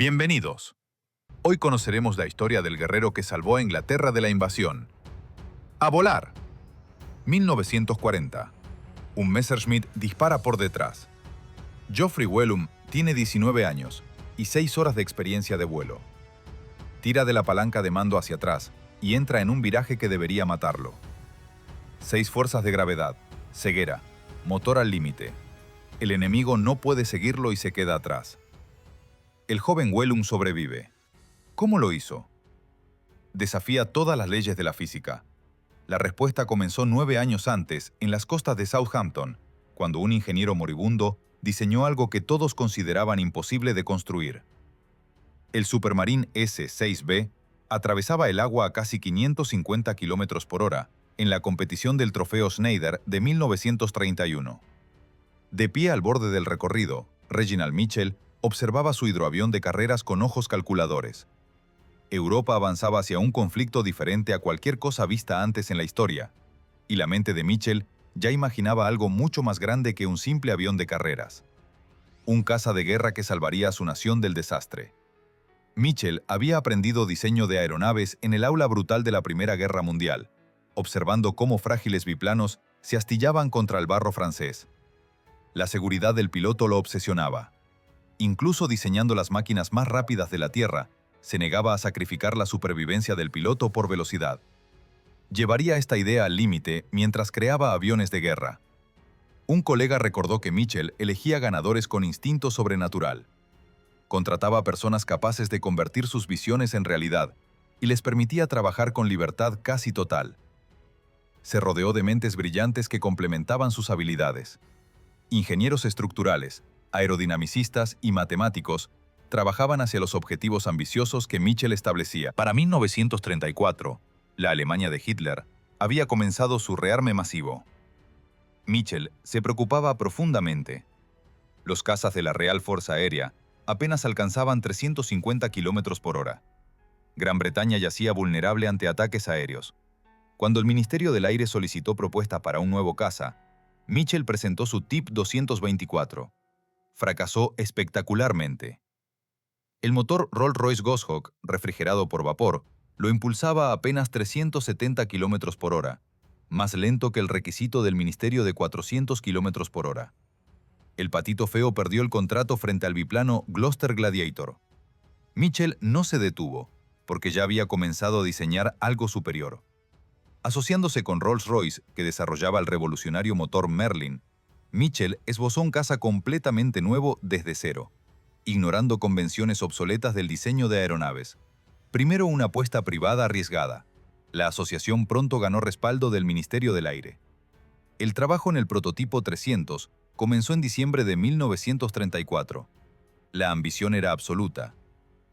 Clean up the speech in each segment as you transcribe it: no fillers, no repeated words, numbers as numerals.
Bienvenidos. Hoy conoceremos la historia del guerrero que salvó a Inglaterra de la invasión. ¡A volar! 1940. Un Messerschmitt dispara por detrás. Geoffrey Wellum tiene 19 años y 6 horas de experiencia de vuelo. Tira de la palanca de mando hacia atrás y entra en un viraje que debería matarlo. 6 fuerzas de gravedad, ceguera, motor al límite. El enemigo no puede seguirlo y se queda atrás. El joven Wellum sobrevive. ¿Cómo lo hizo? Desafía todas las leyes de la física. La respuesta comenzó 9 años antes, en las costas de Southampton, cuando un ingeniero moribundo diseñó algo que todos consideraban imposible de construir. El Supermarine S-6B atravesaba el agua a casi 550 km por hora en la competición del Trofeo Schneider de 1931. De pie al borde del recorrido, Reginald Mitchell observaba su hidroavión de carreras con ojos calculadores. Europa avanzaba hacia un conflicto diferente a cualquier cosa vista antes en la historia, y la mente de Mitchell ya imaginaba algo mucho más grande que un simple avión de carreras. Un caza de guerra que salvaría a su nación del desastre. Mitchell había aprendido diseño de aeronaves en el aula brutal de la Primera Guerra Mundial, observando cómo frágiles biplanos se astillaban contra el barro francés. La seguridad del piloto lo obsesionaba. Incluso diseñando las máquinas más rápidas de la Tierra, se negaba a sacrificar la supervivencia del piloto por velocidad. Llevaría esta idea al límite mientras creaba aviones de guerra. Un colega recordó que Mitchell elegía ganadores con instinto sobrenatural. Contrataba personas capaces de convertir sus visiones en realidad y les permitía trabajar con libertad casi total. Se rodeó de mentes brillantes que complementaban sus habilidades. Ingenieros estructurales, aerodinamicistas y matemáticos trabajaban hacia los objetivos ambiciosos que Mitchell establecía. Para 1934, la Alemania de Hitler había comenzado su rearme masivo. Mitchell se preocupaba profundamente. Los cazas de la Real Fuerza Aérea apenas alcanzaban 350 km por hora. Gran Bretaña yacía vulnerable ante ataques aéreos. Cuando el Ministerio del Aire solicitó propuesta para un nuevo caza, Mitchell presentó su Type 224. Fracasó espectacularmente. El motor Rolls-Royce Goshawk, refrigerado por vapor, lo impulsaba a apenas 370 km por hora, más lento que el requisito del Ministerio de 400 km por hora. El patito feo perdió el contrato frente al biplano Gloster Gladiator. Mitchell no se detuvo, porque ya había comenzado a diseñar algo superior. Asociándose con Rolls-Royce, que desarrollaba el revolucionario motor Merlin, Mitchell esbozó un caza completamente nuevo desde cero, ignorando convenciones obsoletas del diseño de aeronaves. Primero una apuesta privada arriesgada. La asociación pronto ganó respaldo del Ministerio del Aire. El trabajo en el prototipo 300 comenzó en diciembre de 1934. La ambición era absoluta.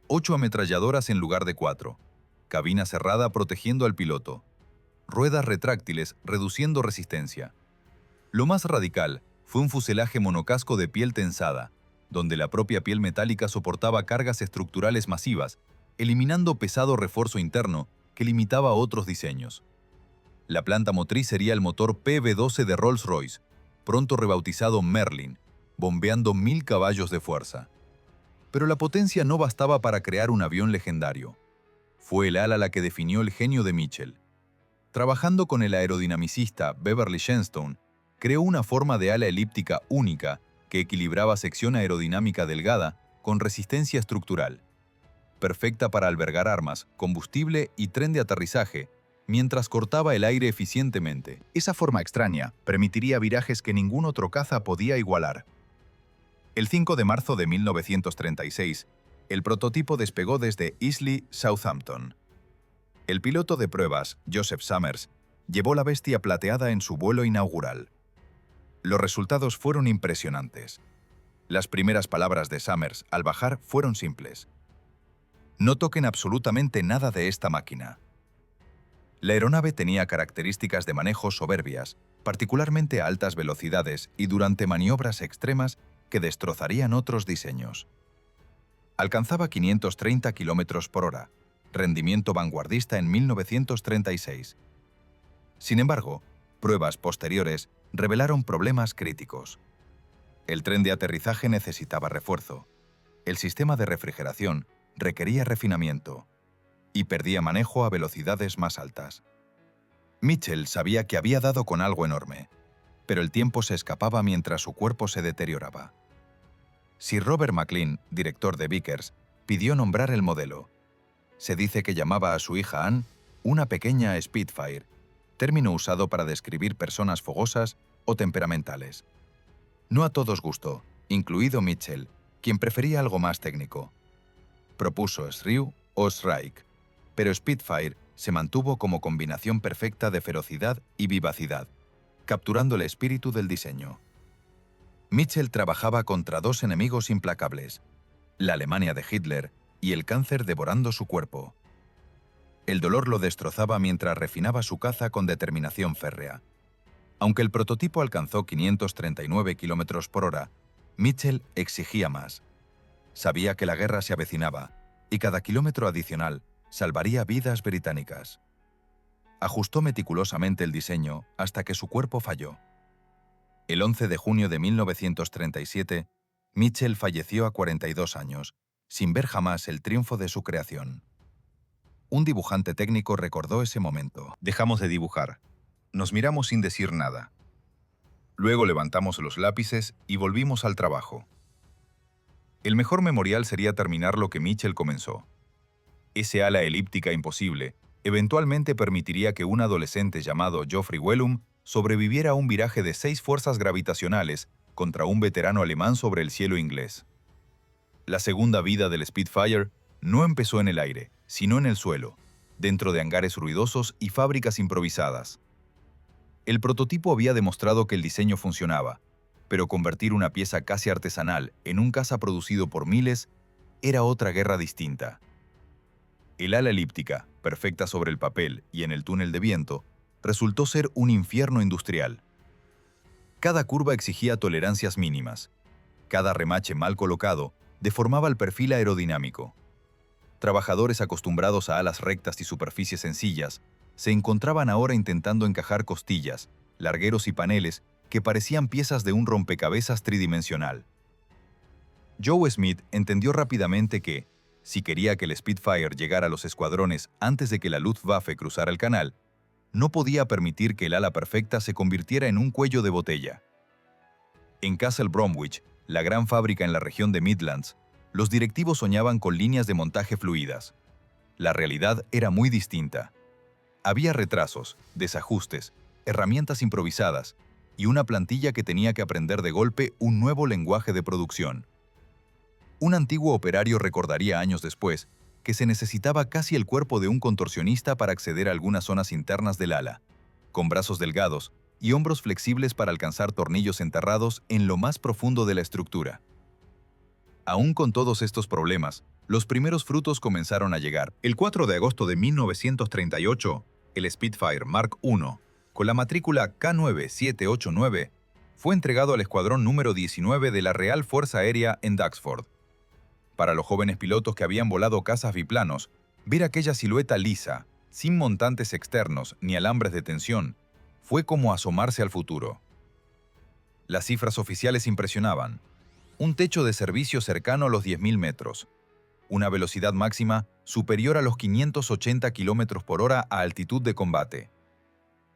8 ametralladoras en lugar de 4. Cabina cerrada protegiendo al piloto. Ruedas retráctiles reduciendo resistencia. Lo más radical fue un fuselaje monocasco de piel tensada, donde la propia piel metálica soportaba cargas estructurales masivas, eliminando pesado refuerzo interno que limitaba otros diseños. La planta motriz sería el motor PV-12 de Rolls-Royce, pronto rebautizado Merlin, bombeando 1000 caballos de fuerza. Pero la potencia no bastaba para crear un avión legendario. Fue el ala la que definió el genio de Mitchell. Trabajando con el aerodinamicista Beverly Shenstone, creó una forma de ala elíptica única que equilibraba sección aerodinámica delgada con resistencia estructural. Perfecta para albergar armas, combustible y tren de aterrizaje, mientras cortaba el aire eficientemente. Esa forma extraña permitiría virajes que ningún otro caza podía igualar. El 5 de marzo de 1936, el prototipo despegó desde Eastleigh, Southampton. El piloto de pruebas, Joseph Summers, llevó la bestia plateada en su vuelo inaugural. Los resultados fueron impresionantes. Las primeras palabras de Summers al bajar fueron simples. No toquen absolutamente nada de esta máquina. La aeronave tenía características de manejo soberbias, particularmente a altas velocidades y durante maniobras extremas que destrozarían otros diseños. Alcanzaba 530 km por hora, rendimiento vanguardista en 1936. Sin embargo, pruebas posteriores revelaron problemas críticos. El tren de aterrizaje necesitaba refuerzo. El sistema de refrigeración requería refinamiento y perdía manejo a velocidades más altas. Mitchell sabía que había dado con algo enorme, pero el tiempo se escapaba mientras su cuerpo se deterioraba. Sir Robert McLean, director de Vickers, pidió nombrar el modelo. Se dice que llamaba a su hija Anne una pequeña Spitfire, término usado para describir personas fogosas o temperamentales. No a todos gustó, incluido Mitchell, quien prefería algo más técnico. Propuso Shrew o Shrike, pero Spitfire se mantuvo como combinación perfecta de ferocidad y vivacidad, capturando el espíritu del diseño. Mitchell trabajaba contra dos enemigos implacables, la Alemania de Hitler y el cáncer devorando su cuerpo. El dolor lo destrozaba mientras refinaba su caza con determinación férrea. Aunque el prototipo alcanzó 539 km/h, Mitchell exigía más. Sabía que la guerra se avecinaba y cada kilómetro adicional salvaría vidas británicas. Ajustó meticulosamente el diseño hasta que su cuerpo falló. El 11 de junio de 1937, Mitchell falleció a 42 años, sin ver jamás el triunfo de su creación. Un dibujante técnico recordó ese momento. Dejamos de dibujar. Nos miramos sin decir nada. Luego levantamos los lápices y volvimos al trabajo. El mejor memorial sería terminar lo que Mitchell comenzó. Ese ala elíptica imposible eventualmente permitiría que un adolescente llamado Geoffrey Wellum sobreviviera a un viraje de 6 fuerzas gravitacionales contra un veterano alemán sobre el cielo inglés. La segunda vida del Spitfire no empezó en el aire, sino en el suelo, dentro de hangares ruidosos y fábricas improvisadas. El prototipo había demostrado que el diseño funcionaba, pero convertir una pieza casi artesanal en un caza producido por miles era otra guerra distinta. El ala elíptica, perfecta sobre el papel y en el túnel de viento, resultó ser un infierno industrial. Cada curva exigía tolerancias mínimas. Cada remache mal colocado deformaba el perfil aerodinámico. Trabajadores acostumbrados a alas rectas y superficies sencillas se encontraban ahora intentando encajar costillas, largueros y paneles que parecían piezas de un rompecabezas tridimensional. Joe Smith entendió rápidamente que, si quería que el Spitfire llegara a los escuadrones antes de que la Luftwaffe cruzara el canal, no podía permitir que el ala perfecta se convirtiera en un cuello de botella. En Castle Bromwich, la gran fábrica en la región de Midlands, los directivos soñaban con líneas de montaje fluidas. La realidad era muy distinta. Había retrasos, desajustes, herramientas improvisadas y una plantilla que tenía que aprender de golpe un nuevo lenguaje de producción. Un antiguo operario recordaría años después que se necesitaba casi el cuerpo de un contorsionista para acceder a algunas zonas internas del ala, con brazos delgados y hombros flexibles para alcanzar tornillos enterrados en lo más profundo de la estructura. Aún con todos estos problemas, los primeros frutos comenzaron a llegar. El 4 de agosto de 1938, el Spitfire Mark I, con la matrícula K9789, fue entregado al escuadrón número 19 de la Real Fuerza Aérea en Duxford. Para los jóvenes pilotos que habían volado cazas biplanos, ver aquella silueta lisa, sin montantes externos ni alambres de tensión, fue como asomarse al futuro. Las cifras oficiales impresionaban. Un techo de servicio cercano a los 10.000 metros. Una velocidad máxima superior a los 580 km/h a altitud de combate.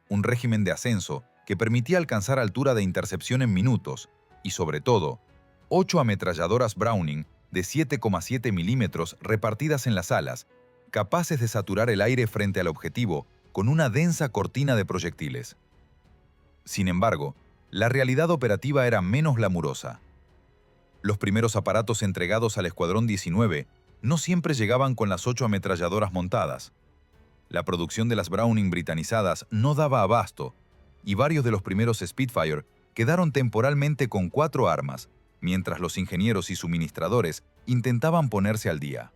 Un régimen de ascenso que permitía alcanzar altura de intercepción en minutos y, sobre todo, 8 ametralladoras Browning de 7,7 milímetros repartidas en las alas, capaces de saturar el aire frente al objetivo con una densa cortina de proyectiles. Sin embargo, la realidad operativa era menos glamurosa. Los primeros aparatos entregados al Escuadrón 19 no siempre llegaban con las 8 ametralladoras montadas. La producción de las Browning britanizadas no daba abasto, y varios de los primeros Spitfire quedaron temporalmente con 4 armas, mientras los ingenieros y suministradores intentaban ponerse al día.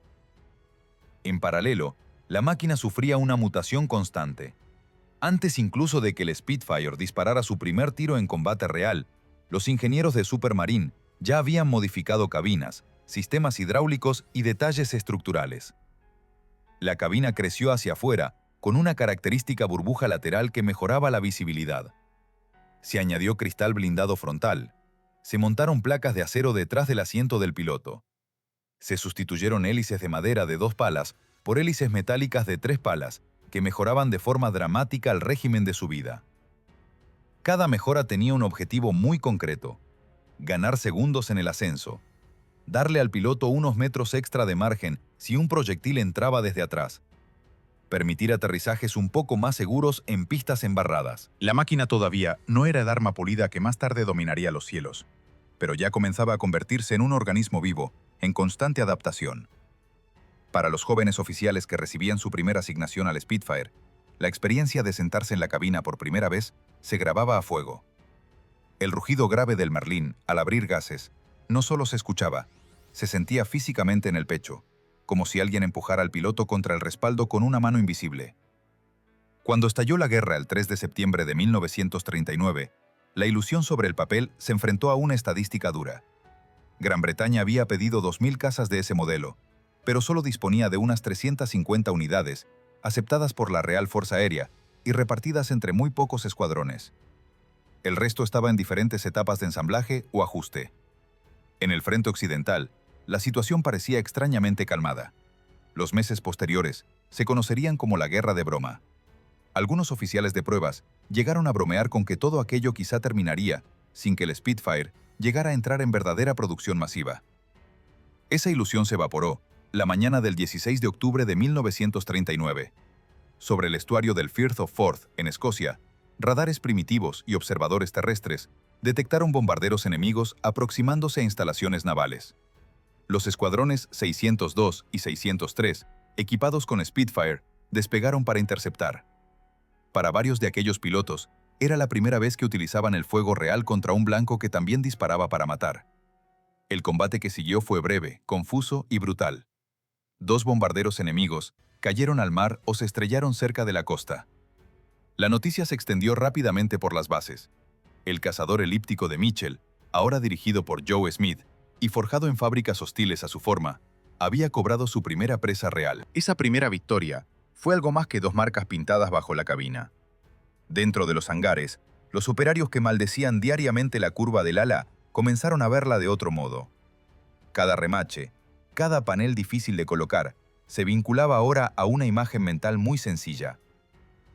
En paralelo, la máquina sufría una mutación constante. Antes incluso de que el Spitfire disparara su primer tiro en combate real, los ingenieros de Supermarine ya habían modificado cabinas, sistemas hidráulicos y detalles estructurales. La cabina creció hacia afuera, con una característica burbuja lateral que mejoraba la visibilidad. Se añadió cristal blindado frontal. Se montaron placas de acero detrás del asiento del piloto. Se sustituyeron hélices de madera de 2 palas por hélices metálicas de 3 palas, que mejoraban de forma dramática el régimen de subida. Cada mejora tenía un objetivo muy concreto: ganar segundos en el ascenso, darle al piloto unos metros extra de margen si un proyectil entraba desde atrás, permitir aterrizajes un poco más seguros en pistas embarradas. La máquina todavía no era el arma pulida que más tarde dominaría los cielos, pero ya comenzaba a convertirse en un organismo vivo, en constante adaptación. Para los jóvenes oficiales que recibían su primera asignación al Spitfire, la experiencia de sentarse en la cabina por primera vez se grababa a fuego. El rugido grave del Merlín, al abrir gases, no solo se escuchaba, se sentía físicamente en el pecho, como si alguien empujara al piloto contra el respaldo con una mano invisible. Cuando estalló la guerra el 3 de septiembre de 1939, la ilusión sobre el papel se enfrentó a una estadística dura. Gran Bretaña había pedido 2.000 cazas de ese modelo, pero solo disponía de unas 350 unidades, aceptadas por la Real Fuerza Aérea y repartidas entre muy pocos escuadrones. El resto estaba en diferentes etapas de ensamblaje o ajuste. En el frente occidental, la situación parecía extrañamente calmada. Los meses posteriores se conocerían como la Guerra de Broma. Algunos oficiales de pruebas llegaron a bromear con que todo aquello quizá terminaría sin que el Spitfire llegara a entrar en verdadera producción masiva. Esa ilusión se evaporó la mañana del 16 de octubre de 1939. Sobre el estuario del Firth of Forth, en Escocia, radares primitivos y observadores terrestres detectaron bombarderos enemigos aproximándose a instalaciones navales. Los escuadrones 602 y 603, equipados con Spitfire, despegaron para interceptar. Para varios de aquellos pilotos, era la primera vez que utilizaban el fuego real contra un blanco que también disparaba para matar. El combate que siguió fue breve, confuso y brutal. 2 bombarderos enemigos cayeron al mar o se estrellaron cerca de la costa. La noticia se extendió rápidamente por las bases. El cazador elíptico de Mitchell, ahora dirigido por Joe Smith y forjado en fábricas hostiles a su forma, había cobrado su primera presa real. Esa primera victoria fue algo más que 2 marcas pintadas bajo la cabina. Dentro de los hangares, los operarios que maldecían diariamente la curva del ala comenzaron a verla de otro modo. Cada remache, cada panel difícil de colocar, se vinculaba ahora a una imagen mental muy sencilla.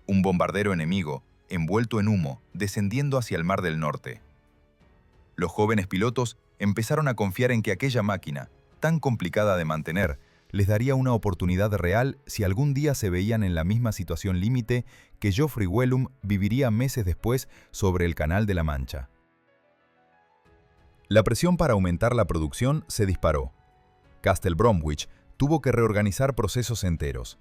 Un bombardero enemigo, envuelto en humo, descendiendo hacia el Mar del Norte. Los jóvenes pilotos empezaron a confiar en que aquella máquina, tan complicada de mantener, les daría una oportunidad real si algún día se veían en la misma situación límite que Geoffrey Wellum viviría meses después sobre el Canal de la Mancha. La presión para aumentar la producción se disparó. Castle Bromwich tuvo que reorganizar procesos enteros.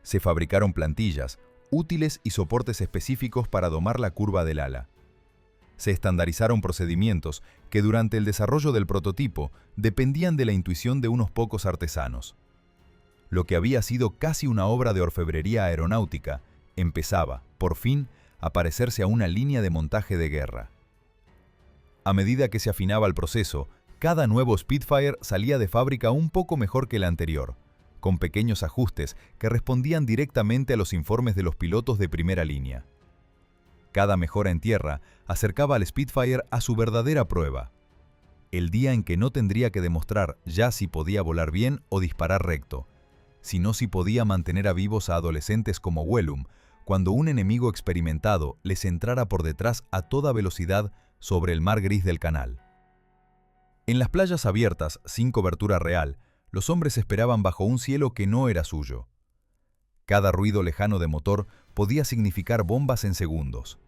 Se fabricaron plantillas, útiles y soportes específicos para domar la curva del ala. Se estandarizaron procedimientos que durante el desarrollo del prototipo dependían de la intuición de unos pocos artesanos. Lo que había sido casi una obra de orfebrería aeronáutica empezaba, por fin, a parecerse a una línea de montaje de guerra. A medida que se afinaba el proceso, cada nuevo Spitfire salía de fábrica un poco mejor que el anterior, con pequeños ajustes que respondían directamente a los informes de los pilotos de primera línea. Cada mejora en tierra acercaba al Spitfire a su verdadera prueba, el día en que no tendría que demostrar ya si podía volar bien o disparar recto, sino si podía mantener a vivos a adolescentes como Wellum cuando un enemigo experimentado les entrara por detrás a toda velocidad sobre el mar gris del canal. En las playas abiertas, sin cobertura real, los hombres esperaban bajo un cielo que no era suyo. Cada ruido lejano de motor podía significar bombas en segundos.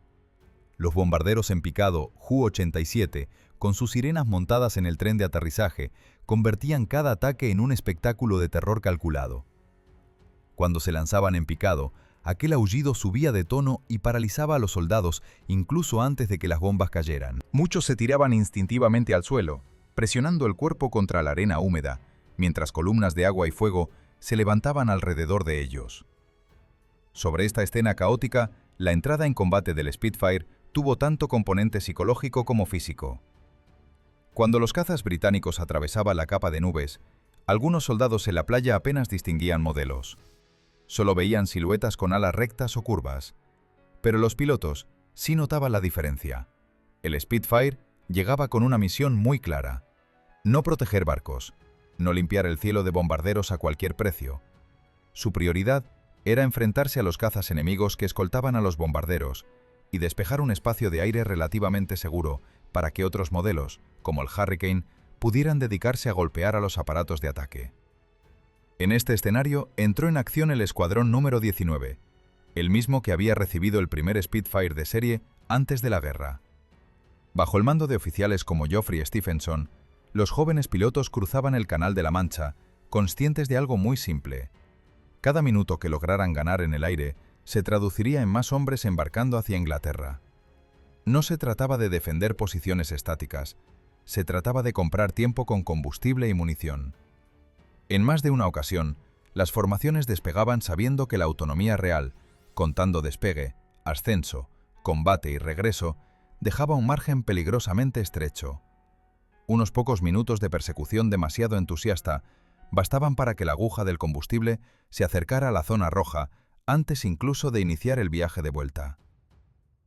Los bombarderos en picado Ju-87, con sus sirenas montadas en el tren de aterrizaje, convertían cada ataque en un espectáculo de terror calculado. Cuando se lanzaban en picado, aquel aullido subía de tono y paralizaba a los soldados incluso antes de que las bombas cayeran. Muchos se tiraban instintivamente al suelo, presionando el cuerpo contra la arena húmeda, mientras columnas de agua y fuego se levantaban alrededor de ellos. Sobre esta escena caótica, la entrada en combate del Spitfire tuvo tanto componente psicológico como físico. Cuando los cazas británicos atravesaban la capa de nubes, algunos soldados en la playa apenas distinguían modelos. Solo veían siluetas con alas rectas o curvas. Pero los pilotos sí notaban la diferencia. El Spitfire llegaba con una misión muy clara: no proteger barcos, no limpiar el cielo de bombarderos a cualquier precio. Su prioridad era enfrentarse a los cazas enemigos que escoltaban a los bombarderos y despejar un espacio de aire relativamente seguro para que otros modelos, como el Hurricane, pudieran dedicarse a golpear a los aparatos de ataque. En este escenario entró en acción el escuadrón número 19, el mismo que había recibido el primer Spitfire de serie antes de la guerra. Bajo el mando de oficiales como Geoffrey Stephenson, los jóvenes pilotos cruzaban el Canal de la Mancha, conscientes de algo muy simple. Cada minuto que lograran ganar en el aire se traduciría en más hombres embarcando hacia Inglaterra. No se trataba de defender posiciones estáticas, se trataba de comprar tiempo con combustible y munición. En más de una ocasión, las formaciones despegaban sabiendo que la autonomía real, contando despegue, ascenso, combate y regreso, dejaba un margen peligrosamente estrecho. Unos pocos minutos de persecución demasiado entusiasta bastaban para que la aguja del combustible se acercara a la zona roja antes incluso de iniciar el viaje de vuelta.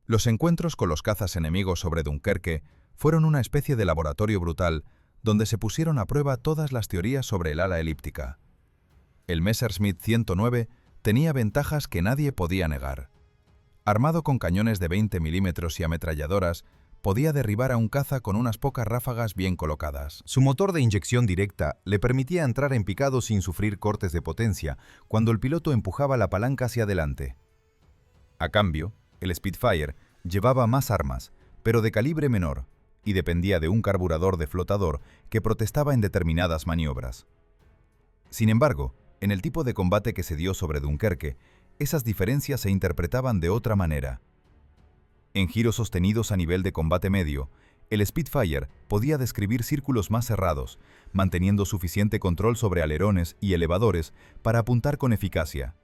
Los encuentros con los cazas enemigos sobre Dunkerque fueron una especie de laboratorio brutal donde se pusieron a prueba todas las teorías sobre el ala elíptica. El Messerschmitt 109 tenía ventajas que nadie podía negar. Armado con cañones de 20 milímetros y ametralladoras, podía derribar a un caza con unas pocas ráfagas bien colocadas. Su motor de inyección directa le permitía entrar en picado sin sufrir cortes de potencia cuando el piloto empujaba la palanca hacia adelante. A cambio, el Spitfire llevaba más armas, pero de calibre menor, y dependía de un carburador de flotador que protestaba en determinadas maniobras. Sin embargo, en el tipo de combate que se dio sobre Dunkerque, esas diferencias se interpretaban de otra manera. En giros sostenidos a nivel de combate medio, el Spitfire podía describir círculos más cerrados, manteniendo suficiente control sobre alerones y elevadores para apuntar con eficacia.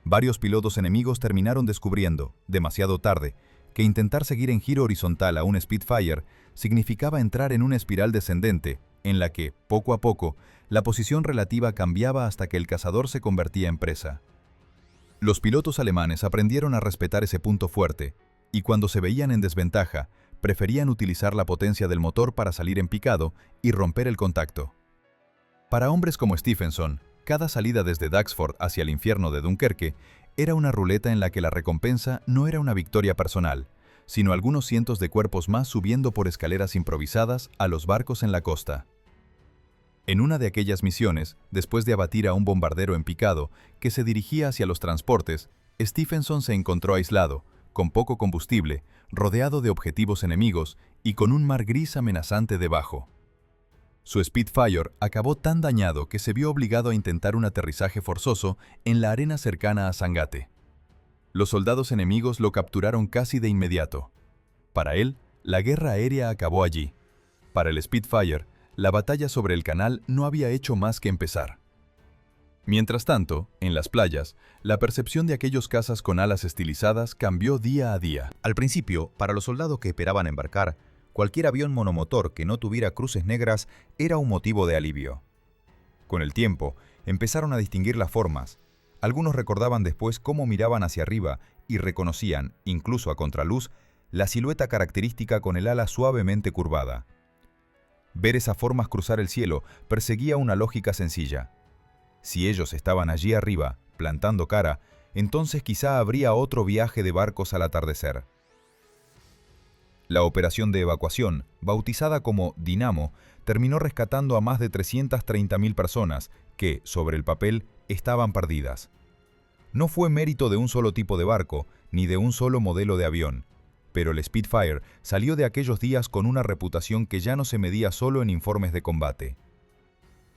Varios pilotos enemigos terminaron descubriendo, demasiado tarde, que intentar seguir en giro horizontal a un Spitfire significaba entrar en una espiral descendente, en la que, poco a poco, la posición relativa cambiaba hasta que el cazador se convertía en presa. Los pilotos alemanes aprendieron a respetar ese punto fuerte, y cuando se veían en desventaja, preferían utilizar la potencia del motor para salir en picado y romper el contacto. Para hombres como Stephenson, cada salida desde Duxford hacia el infierno de Dunkerque era una ruleta en la que la recompensa no era una victoria personal, sino algunos cientos de cuerpos más subiendo por escaleras improvisadas a los barcos en la costa. En una de aquellas misiones, después de abatir a un bombardero en picado que se dirigía hacia los transportes, Stephenson se encontró aislado, con poco combustible, rodeado de objetivos enemigos y con un mar gris amenazante debajo. Su Spitfire acabó tan dañado que se vio obligado a intentar un aterrizaje forzoso en la arena cercana a Sangate. Los soldados enemigos lo capturaron casi de inmediato. Para él, la guerra aérea acabó allí. Para el Spitfire, la batalla sobre el canal no había hecho más que empezar. Mientras tanto, en las playas, la percepción de aquellos cazas con alas estilizadas cambió día a día. Al principio, para los soldados que esperaban embarcar, cualquier avión monomotor que no tuviera cruces negras era un motivo de alivio. Con el tiempo, empezaron a distinguir las formas. Algunos recordaban después cómo miraban hacia arriba y reconocían, incluso a contraluz, la silueta característica con el ala suavemente curvada. Ver esas formas cruzar el cielo perseguía una lógica sencilla. Si ellos estaban allí arriba, plantando cara, entonces quizá habría otro viaje de barcos al atardecer. La operación de evacuación, bautizada como Dinamo, terminó rescatando a más de 330.000 personas que, sobre el papel, estaban perdidas. No fue mérito de un solo tipo de barco, ni de un solo modelo de avión, pero el Spitfire salió de aquellos días con una reputación que ya no se medía solo en informes de combate.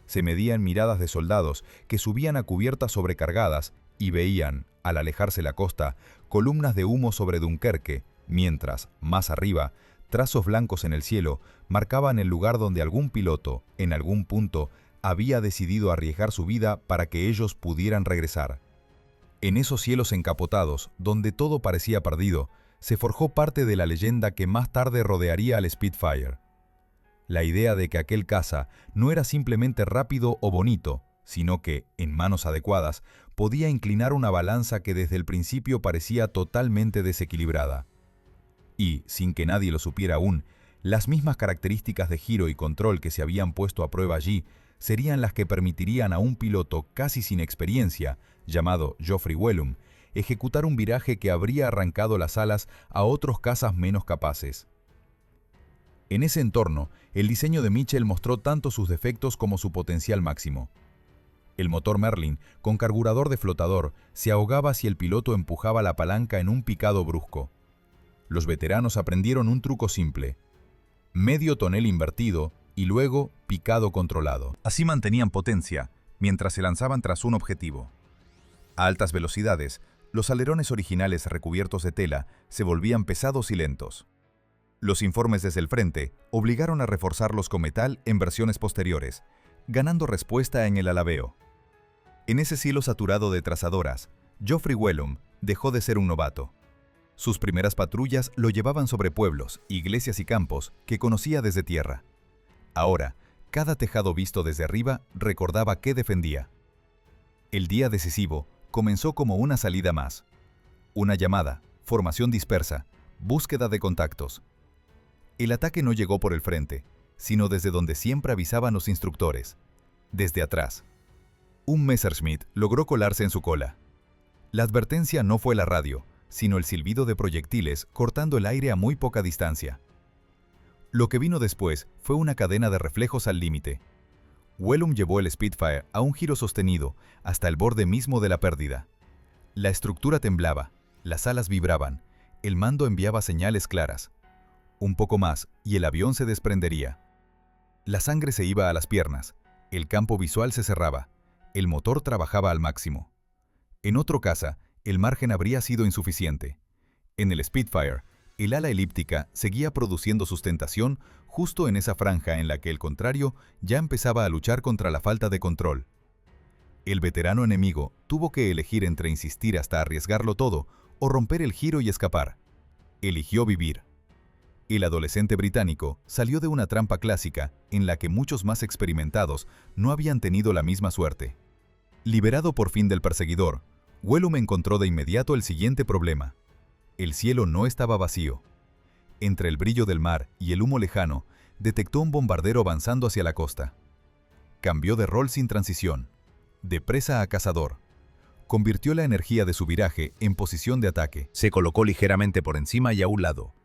Se medía en miradas de soldados que subían a cubiertas sobrecargadas y veían, al alejarse la costa, columnas de humo sobre Dunkerque, mientras, más arriba, trazos blancos en el cielo marcaban el lugar donde algún piloto, en algún punto, había decidido arriesgar su vida para que ellos pudieran regresar. En esos cielos encapotados, donde todo parecía perdido, se forjó parte de la leyenda que más tarde rodearía al Spitfire. La idea de que aquel caza no era simplemente rápido o bonito, sino que, en manos adecuadas, podía inclinar una balanza que desde el principio parecía totalmente desequilibrada. Y, sin que nadie lo supiera aún, las mismas características de giro y control que se habían puesto a prueba allí serían las que permitirían a un piloto casi sin experiencia, llamado Geoffrey Wellum, ejecutar un viraje que habría arrancado las alas a otros cazas menos capaces. En ese entorno, el diseño de Mitchell mostró tanto sus defectos como su potencial máximo. El motor Merlin, con carburador de flotador, se ahogaba si el piloto empujaba la palanca en un picado brusco. Los veteranos aprendieron un truco simple: medio tonel invertido y luego picado controlado. Así mantenían potencia mientras se lanzaban tras un objetivo. A altas velocidades, los alerones originales recubiertos de tela se volvían pesados y lentos. Los informes desde el frente obligaron a reforzarlos con metal en versiones posteriores, ganando respuesta en el alabeo. En ese cielo saturado de trazadoras, Geoffrey Wellum dejó de ser un novato. Sus primeras patrullas lo llevaban sobre pueblos, iglesias y campos que conocía desde tierra. Ahora, cada tejado visto desde arriba recordaba qué defendía. El día decisivo comenzó como una salida más. Una llamada, formación dispersa, búsqueda de contactos. El ataque no llegó por el frente, sino desde donde siempre avisaban los instructores, desde atrás. Un Messerschmitt logró colarse en su cola. La advertencia no fue la radio, sino el silbido de proyectiles cortando el aire a muy poca distancia. Lo que vino después fue una cadena de reflejos al límite. Wellum llevó el Spitfire a un giro sostenido hasta el borde mismo de la pérdida. La estructura temblaba, las alas vibraban, el mando enviaba señales claras. Un poco más y el avión se desprendería. La sangre se iba a las piernas, el campo visual se cerraba, el motor trabajaba al máximo. En otro caza, el margen habría sido insuficiente. En el Spitfire, el ala elíptica seguía produciendo sustentación justo en esa franja en la que el contrario ya empezaba a luchar contra la falta de control. El veterano enemigo tuvo que elegir entre insistir hasta arriesgarlo todo o romper el giro y escapar. Eligió vivir. El adolescente británico salió de una trampa clásica en la que muchos más experimentados no habían tenido la misma suerte. Liberado por fin del perseguidor, Wellum encontró de inmediato el siguiente problema. El cielo no estaba vacío. Entre el brillo del mar y el humo lejano, detectó un bombardero avanzando hacia la costa. Cambió de rol sin transición, de presa a cazador. Convirtió la energía de su viraje en posición de ataque. Se colocó ligeramente por encima y a un lado.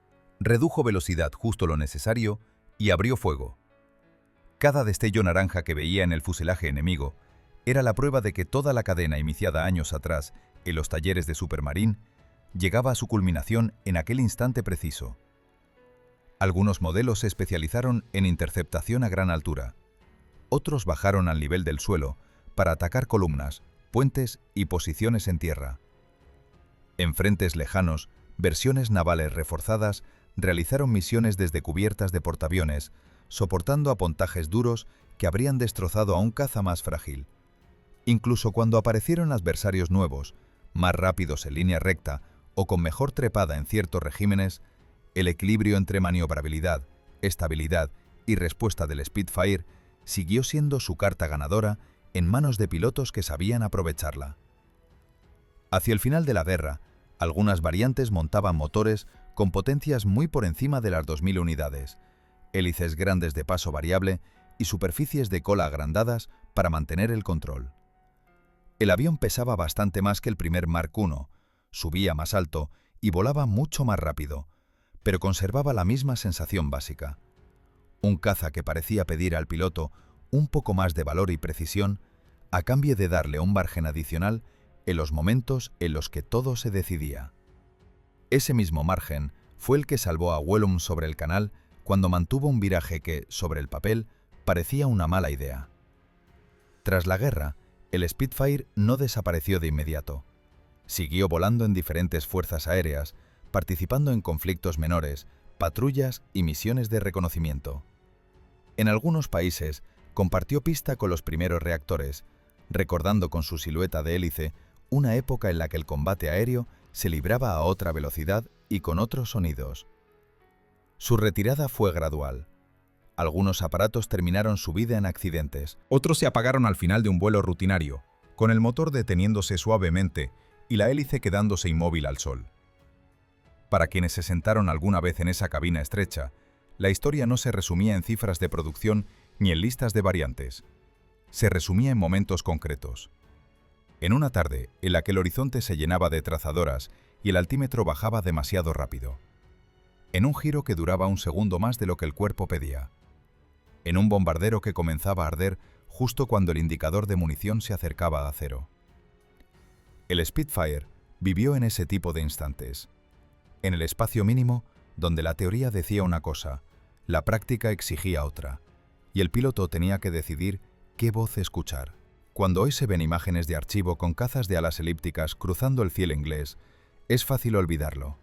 Redujo velocidad justo lo necesario y abrió fuego. Cada destello naranja que veía en el fuselaje enemigo era la prueba de que toda la cadena iniciada años atrás en los talleres de Supermarine llegaba a su culminación en aquel instante preciso. Algunos modelos se especializaron en interceptación a gran altura. Otros bajaron al nivel del suelo para atacar columnas, puentes y posiciones en tierra. En frentes lejanos, versiones navales reforzadas realizaron misiones desde cubiertas de portaaviones, soportando apontajes duros que habrían destrozado a un caza más frágil. Incluso cuando aparecieron adversarios nuevos, más rápidos en línea recta o con mejor trepada en ciertos regímenes, el equilibrio entre maniobrabilidad, estabilidad y respuesta del Spitfire siguió siendo su carta ganadora en manos de pilotos que sabían aprovecharla. Hacia el final de la guerra, algunas variantes montaban motores con potencias muy por encima de las 2000 unidades, hélices grandes de paso variable y superficies de cola agrandadas para mantener el control. El avión pesaba bastante más que el primer Mark I, subía más alto y volaba mucho más rápido, pero conservaba la misma sensación básica. Un caza que parecía pedir al piloto un poco más de valor y precisión a cambio de darle un margen adicional en los momentos en los que todo se decidía. Ese mismo margen fue el que salvó a Wellum sobre el canal cuando mantuvo un viraje que, sobre el papel, parecía una mala idea. Tras la guerra, el Spitfire no desapareció de inmediato. Siguió volando en diferentes fuerzas aéreas, participando en conflictos menores, patrullas y misiones de reconocimiento. En algunos países, compartió pista con los primeros reactores, recordando con su silueta de hélice una época en la que el combate aéreo se libraba a otra velocidad y con otros sonidos. Su retirada fue gradual. Algunos aparatos terminaron su vida en accidentes. Otros se apagaron al final de un vuelo rutinario, con el motor deteniéndose suavemente y la hélice quedándose inmóvil al sol. Para quienes se sentaron alguna vez en esa cabina estrecha, la historia no se resumía en cifras de producción ni en listas de variantes. se resumía en momentos concretos. En una tarde en la que el horizonte se llenaba de trazadoras y el altímetro bajaba demasiado rápido. En un giro que duraba un segundo más de lo que el cuerpo pedía. En un bombardero que comenzaba a arder justo cuando el indicador de munición se acercaba a cero. El Spitfire vivió en ese tipo de instantes. En el espacio mínimo, donde la teoría decía una cosa, la práctica exigía otra, y el piloto tenía que decidir qué voz escuchar. Cuando hoy se ven imágenes de archivo con cazas de alas elípticas cruzando el cielo inglés, es fácil olvidarlo.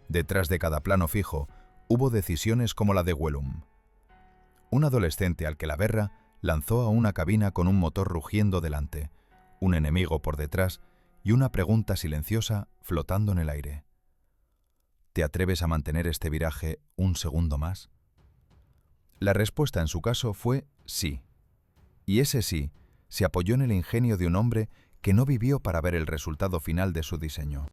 Detrás de cada plano fijo, hubo decisiones como la de Wellum. Un adolescente al que la berra lanzó a una cabina con un motor rugiendo delante, un enemigo por detrás y una pregunta silenciosa flotando en el aire. ¿Te atreves a mantener este viraje un segundo más? La respuesta en su caso fue sí. Y ese sí se apoyó en el ingenio de un hombre que no vivió para ver el resultado final de su diseño.